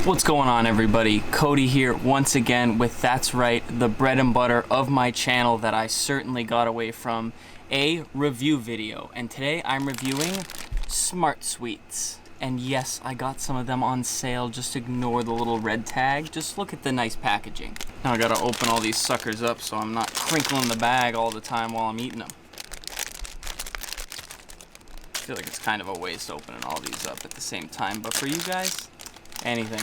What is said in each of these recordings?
What's going on, everybody? Cody here once again with That's Right, the bread and butter of my channel that I certainly got away from, a review video. And today I'm reviewing Smart Sweets. And yes, I got some of them on sale. Just ignore the little red tag. Just look at the nice packaging. Now I gotta open all these suckers up so I'm not crinkling the bag all the time while I'm eating them. I feel like it's kind of a waste opening all these up at the same time, but for you guys, anything.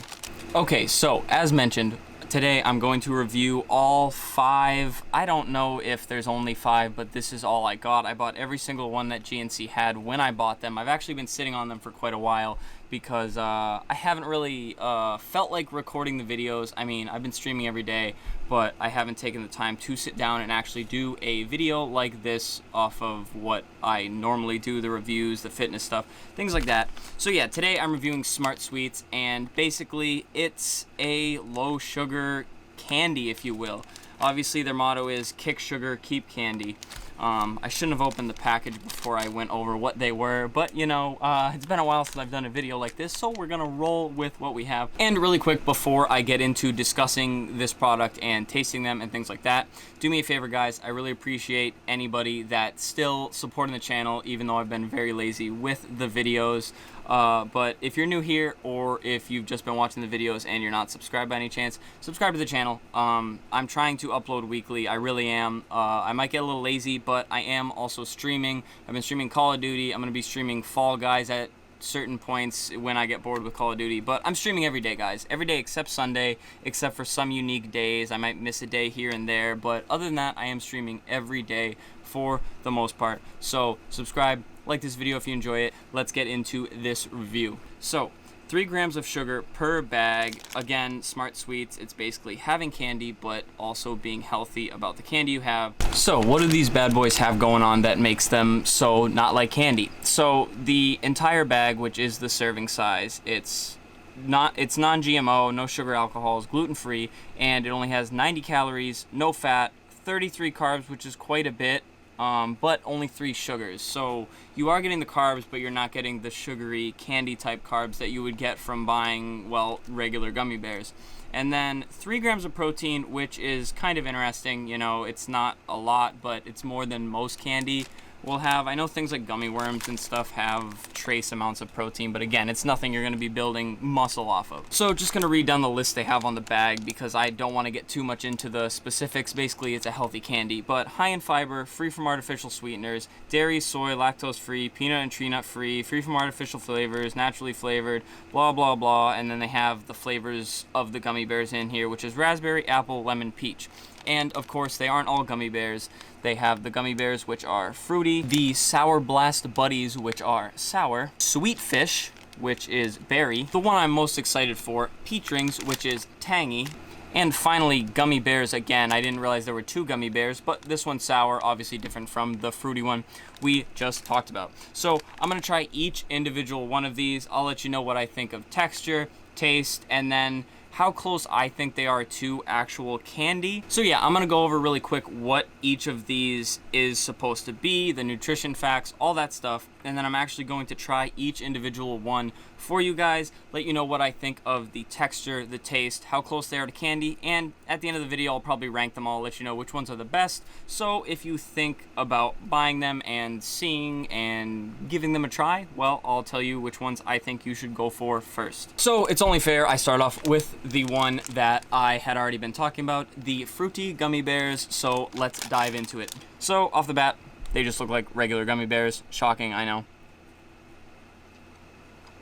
Okay, so as mentioned, today I'm going to review all 5. I don't know if there's only 5, but this is all I got. I bought every single one that GNC had when I bought them. I've actually been sitting on them for quite a while because I haven't really felt like recording the videos. I mean, I've been streaming every day, but I haven't taken the time to sit down and actually do a video like this off of what I normally do, the reviews, the fitness stuff, things like that. So yeah, today I'm reviewing Smart Sweets, and basically it's a low sugar candy, if you will. Obviously their motto is kick sugar, keep candy. I shouldn't have opened the package before I went over what they were, but you know, it's been a while since I've done a video like this, so we're gonna roll with what we have. And really quick, before I get into discussing this product and tasting them and things like that, do me a favor, guys. I really appreciate anybody that's still supporting the channel, even though I've been very lazy with the videos. But if you're new here, or if you've just been watching the videos and you're not subscribed by any chance, subscribe to the channel. I'm trying to upload weekly. I really am. I might get a little lazy, but I am also streaming. I've been streaming Call of Duty. I'm going to be streaming Fall Guys at certain points when I get bored with Call of Duty, but I'm streaming every day, guys. Every day except Sunday, except for some unique days. I might miss a day here and there, but other than that, I am streaming every day for the most part. So subscribe, like this video if you enjoy it. Let's get into this review. So 3 grams of sugar per bag. Again, Smart Sweets, it's basically having candy, but also being healthy about the candy you have. So what do these bad boys have going on that makes them so not like candy? So the entire bag, which is the serving size, it's non-GMO, no sugar, alcohols, gluten-free, and it only has 90 calories, no fat, 33 carbs, which is quite a bit, but only 3 sugars. So you are getting the carbs, but you're not getting the sugary candy type carbs that you would get from buying, well, regular gummy bears. And then 3 grams of protein, which is kind of interesting. You know, it's not a lot, but it's more than most candy will have. I know things like gummy worms and stuff have trace amounts of protein, but again, it's nothing you're going to be building muscle off of. So just going to read down the list they have on the bag because I don't want to get too much into the specifics. Basically, it's a healthy candy, but high in fiber, free from artificial sweeteners, dairy, soy, lactose free, peanut and tree nut free, free from artificial flavors, naturally flavored, blah, blah, blah. And then they have the flavors of the gummy bears in here, which is raspberry, apple, lemon, peach. And of course, they aren't all gummy bears. They have the gummy bears, which are fruity, the Sour Blast Buddies, which are sour, Sweet Fish, which is berry, the one I'm most excited for, Peach Rings, which is tangy, and finally, gummy bears again. I didn't realize there were 2 gummy bears, but this one's sour, obviously different from the fruity one we just talked about. So I'm gonna try each individual one of these. I'll let you know what I think of texture, taste, and then how close I think they are to actual candy. So yeah, I'm gonna go over really quick what each of these is supposed to be, the nutrition facts, all that stuff, and then I'm actually going to try each individual one for you guys, let you know what I think of the texture, the taste, how close they are to candy, and at the end of the video I'll probably rank them all, let you know which ones are the best. So if you think about buying them and seeing and giving them a try, well, I'll tell you which ones I think you should go for first. So it's only fair I start off with the one that I had already been talking about, the fruity gummy bears. So let's dive into it. So off the bat, they just look like regular gummy bears. Shocking, I know.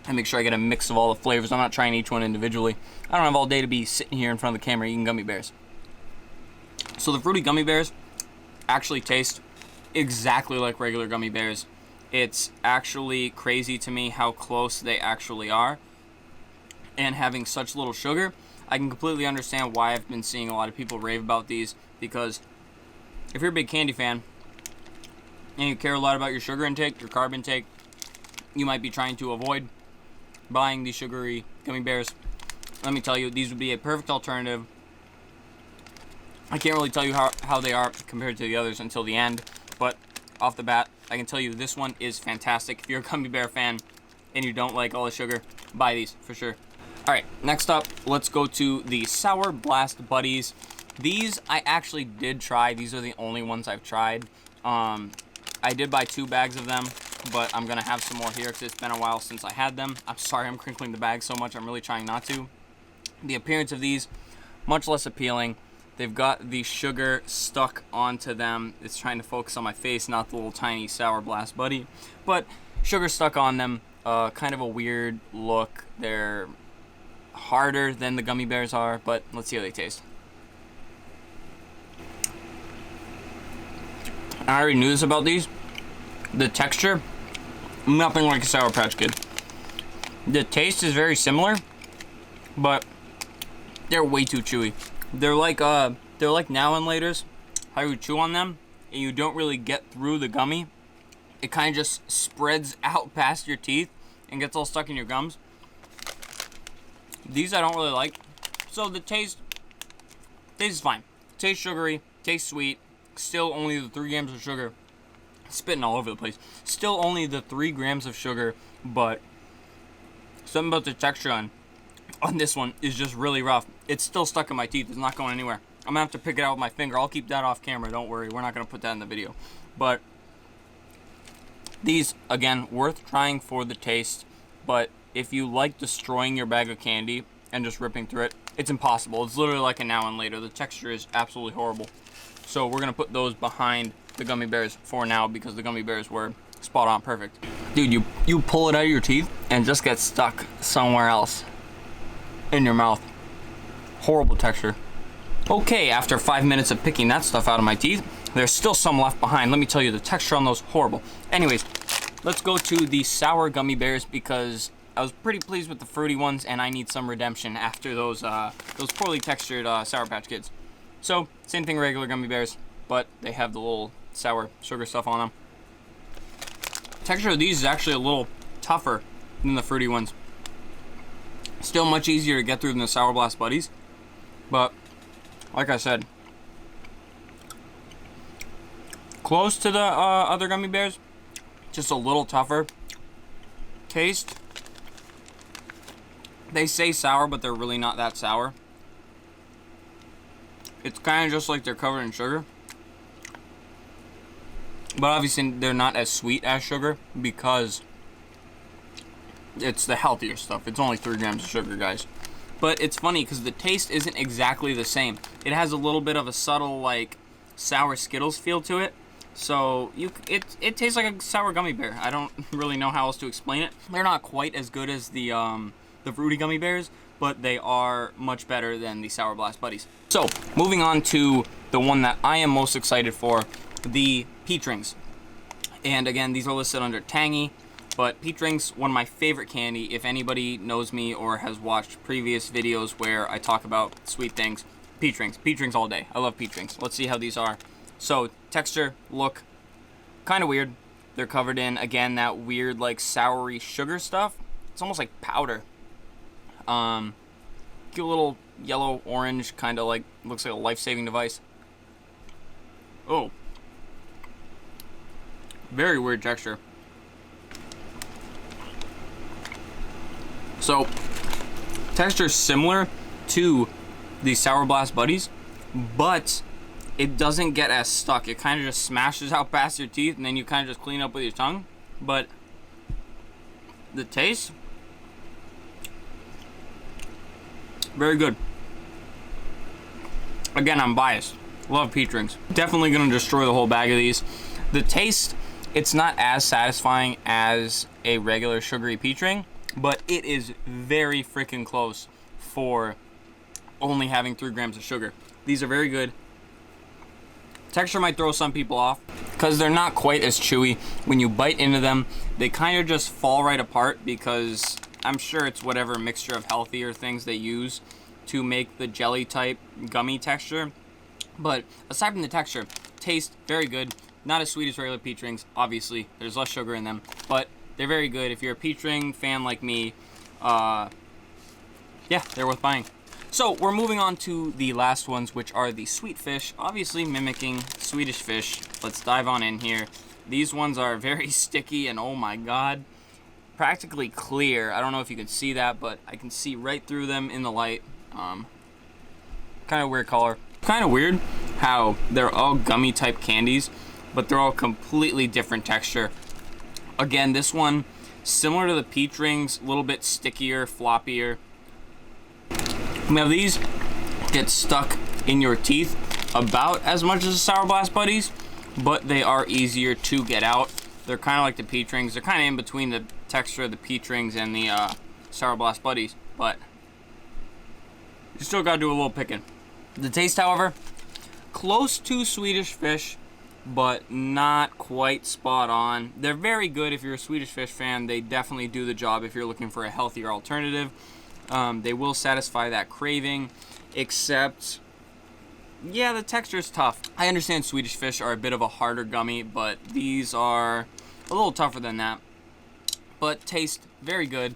And make sure I get a mix of all the flavors. I'm not trying each one individually. I don't have all day to be sitting here in front of the camera eating gummy bears. So the fruity gummy bears actually taste exactly like regular gummy bears. It's actually crazy to me how close they actually are. And having such little sugar, I can completely understand why I've been seeing a lot of people rave about these, because if you're a big candy fan and you care a lot about your sugar intake, your carb intake, you might be trying to avoid buying these sugary gummy bears. Let me tell you, these would be a perfect alternative. I can't really tell you how they are compared to the others until the end, but off the bat, I can tell you this one is fantastic. If you're a gummy bear fan and you don't like all the sugar, buy these for sure. All right, next up, let's go to the Sour Blast Buddies. These I actually did try. These are the only ones I've tried. I did buy 2 bags of them, but I'm gonna have some more here because it's been a while since I had them. I'm sorry I'm crinkling the bag so much. I'm really trying not to. The appearance of these, much less appealing. They've got the sugar stuck onto them. It's trying to focus on my face, not the little tiny Sour Blast Buddy. But sugar stuck on them, kind of a weird look. They're harder than the gummy bears are, but let's see how they taste. I already knew this about these. The texture, nothing like a Sour Patch Kid. The taste is very similar, but they're way too chewy. They're like Now and Laters, how you chew on them and you don't really get through the gummy. It kind of just spreads out past your teeth and gets all stuck in your gums. These I don't really like. So the taste is fine. Tastes sugary, tastes sweet. Still only the 3 grams of sugar. Spitting all over the place. Still only the 3 grams of sugar, but something about the texture on this one is just really rough. It's still stuck in my teeth. It's not going anywhere. I'm gonna have to pick it out with my finger. I'll keep that off camera. Don't worry. We're not gonna put that in the video. But these, again, worth trying for the taste. But if you like destroying your bag of candy and just ripping through it, it's impossible. It's literally like a Now and Later. The texture is absolutely horrible. So we're gonna put those behind the gummy bears for now because the gummy bears were spot on perfect. Dude, you pull it out of your teeth and just get stuck somewhere else in your mouth. Horrible texture. Okay, after 5 minutes of picking that stuff out of my teeth, there's still some left behind. Let me tell you, the texture on those, horrible. Anyways, let's go to the sour gummy bears because I was pretty pleased with the fruity ones and I need some redemption after those poorly textured Sour Patch Kids. So, same thing, regular gummy bears, but they have the little sour sugar stuff on them. Texture of these is actually a little tougher than the fruity ones. Still much easier to get through than the Sour Blast Buddies, but like I said, close to the other gummy bears, just a little tougher. Taste, they say sour, but they're really not that sour. It's kind of just like they're covered in sugar. But obviously they're not as sweet as sugar because it's the healthier stuff. It's only 3 grams of sugar, guys. But it's funny because the taste isn't exactly the same. It has a little bit of a subtle, like, sour Skittles feel to it. So it tastes like a sour gummy bear. I don't really know how else to explain it. They're not quite as good as the fruity gummy bears, but they are much better than the Sour Blast Buddies. So, moving on to the one that I am most excited for, the Peach Rings. And again, these are listed under Tangy, but Peach Rings, one of my favorite candy. If anybody knows me or has watched previous videos where I talk about sweet things, Peach Rings all day. I love Peach Rings. Let's see how these are. So, texture, look, kind of weird. They're covered in, again, that weird, like, soury sugar stuff. It's almost like powder. Cute little yellow orange, kind of like, looks like a life-saving device. Oh, very weird texture. So, texture is similar to the Sour Blast Buddies, but it doesn't get as stuck. It kind of just smashes out past your teeth, and then you kind of just clean up with your tongue. But the taste, very good. Again, I'm biased. Love Peach Rings. Definitely gonna destroy the whole bag of these. The taste, it's not as satisfying as a regular sugary peach ring, but it is very freaking close for only having 3 grams of sugar. These are very good. Texture might throw some people off because they're not quite as chewy. When you bite into them, they kind of just fall right apart because I'm sure it's whatever mixture of healthier things they use to make the jelly type gummy texture. But aside from the texture, taste very good. Not as sweet as regular peach rings, obviously. There's less sugar in them, but they're very good. If you're a peach ring fan like me, yeah, they're worth buying. So we're moving on to the last ones, which are the sweet fish, obviously mimicking Swedish fish. Let's dive on in here. These ones are very sticky, and oh my god, practically clear. I don't know if you can see that, but I can see right through them in the light. Kind of weird color. Kind of weird how they're all gummy type candies, but they're all completely different texture. Again, this one, similar to the peach rings, a little bit stickier, floppier. Now these get stuck in your teeth about as much as the Sour Blast Buddies, but they are easier to get out. They're kind of like the peach rings. They're kind of in between the texture of the peach rings and the Sour Blast Buddies, but you still gotta do a little picking. The taste, however, close to Swedish Fish, but not quite spot on. They're very good if you're a Swedish Fish fan. They definitely do the job if you're looking for a healthier alternative. They will satisfy that craving, except, yeah, the texture is tough. I understand Swedish Fish are a bit of a harder gummy, but these are a little tougher than that. But taste very good.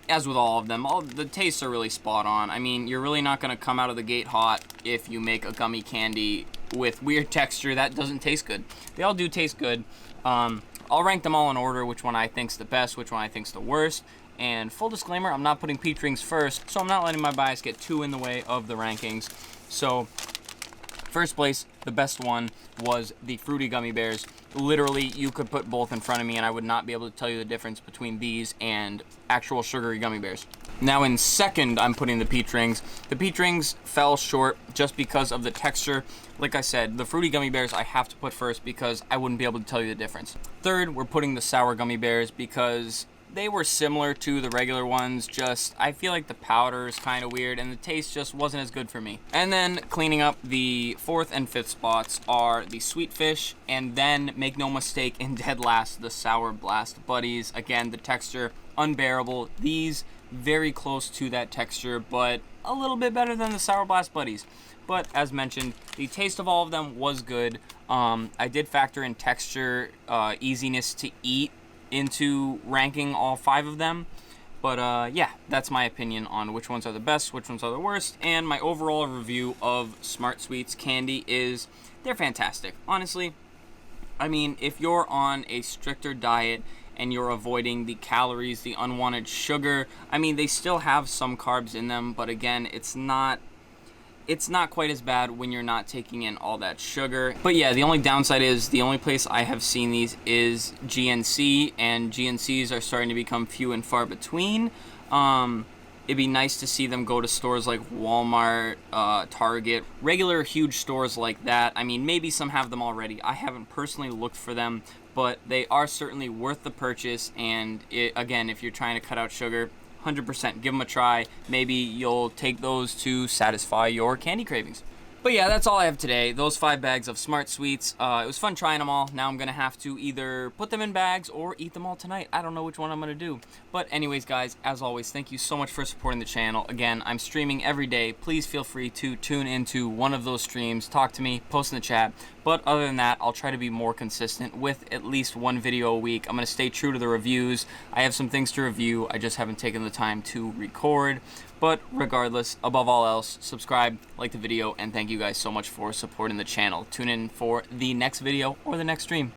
As with all of them, the tastes are really spot on. I mean, you're really not going to come out of the gate hot if you make a gummy candy with weird texture that doesn't taste good. They all do taste good. I'll rank them all in order, which one I think's the best, which one I think's the worst. And full disclaimer, I'm not putting peach rings first, so I'm not letting my bias get too in the way of the rankings. So, first place, the best one, was the Fruity Gummy Bears. Literally, you could put both in front of me and I would not be able to tell you the difference between these and actual sugary gummy bears. Now in second, I'm putting the peach rings. The peach rings fell short just because of the texture. Like I said, the Fruity Gummy Bears I have to put first because I wouldn't be able to tell you the difference. Third, we're putting the Sour Gummy Bears because they were similar to the regular ones, just I feel like the powder is kind of weird and the taste just wasn't as good for me. And then cleaning up the fourth and fifth spots are the Sweet Fish, and then, make no mistake, in dead last, the Sour Blast Buddies. Again, the texture, unbearable. These, very close to that texture, but a little bit better than the Sour Blast Buddies. But as mentioned, the taste of all of them was good. I did factor in texture, easiness to eat, into ranking all 5 of them, but yeah, that's my opinion on which ones are the best, which ones are the worst, and my overall review of Smart Sweets candy is they're fantastic. Honestly, I mean, if you're on a stricter diet and you're avoiding the calories, the unwanted sugar, I mean, they still have some carbs in them, but again, it's not quite as bad when you're not taking in all that sugar. But yeah, the only downside is the only place I have seen these is GNC, and GNCs are starting to become few and far between. It'd be nice to see them go to stores like Walmart, Target, regular huge stores like that. I mean, maybe some have them already. I haven't personally looked for them, but they are certainly worth the purchase. And again, if you're trying to cut out sugar, 100%, give them a try. Maybe you'll take those to satisfy your candy cravings. But yeah, that's all I have today. Those 5 bags of Smart Sweets. It was fun trying them all. Now I'm going to have to either put them in bags or eat them all tonight. I don't know which one I'm going to do. But anyways, guys, as always, thank you so much for supporting the channel. Again, I'm streaming every day. Please feel free to tune into one of those streams. Talk to me, post in the chat. But other than that, I'll try to be more consistent with at least one video a week. I'm going to stay true to the reviews. I have some things to review. I just haven't taken the time to record. But regardless, above all else, subscribe, like the video, and thank you guys so much for supporting the channel. Tune in for the next video or the next stream.